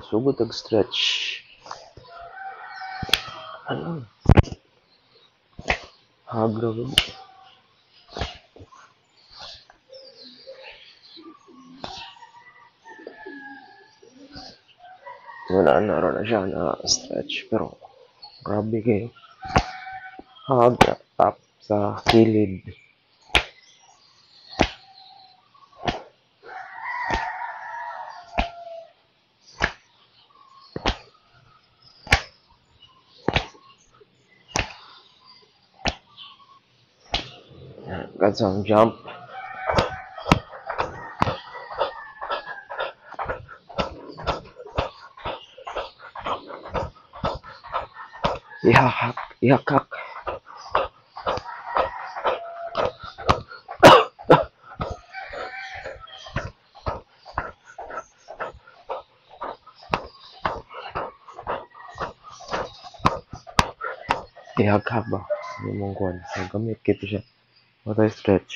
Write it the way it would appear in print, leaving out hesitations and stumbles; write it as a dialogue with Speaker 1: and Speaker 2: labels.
Speaker 1: Sugod ag stretch. Ano? Hagra ba? Wala na siya na stretch pero grabe kayo. Hagra tap sa kilid. Got some jump. Ihakak. Ihakak ba? Yung mong kuwan. Gamit kito siya. What I stretch.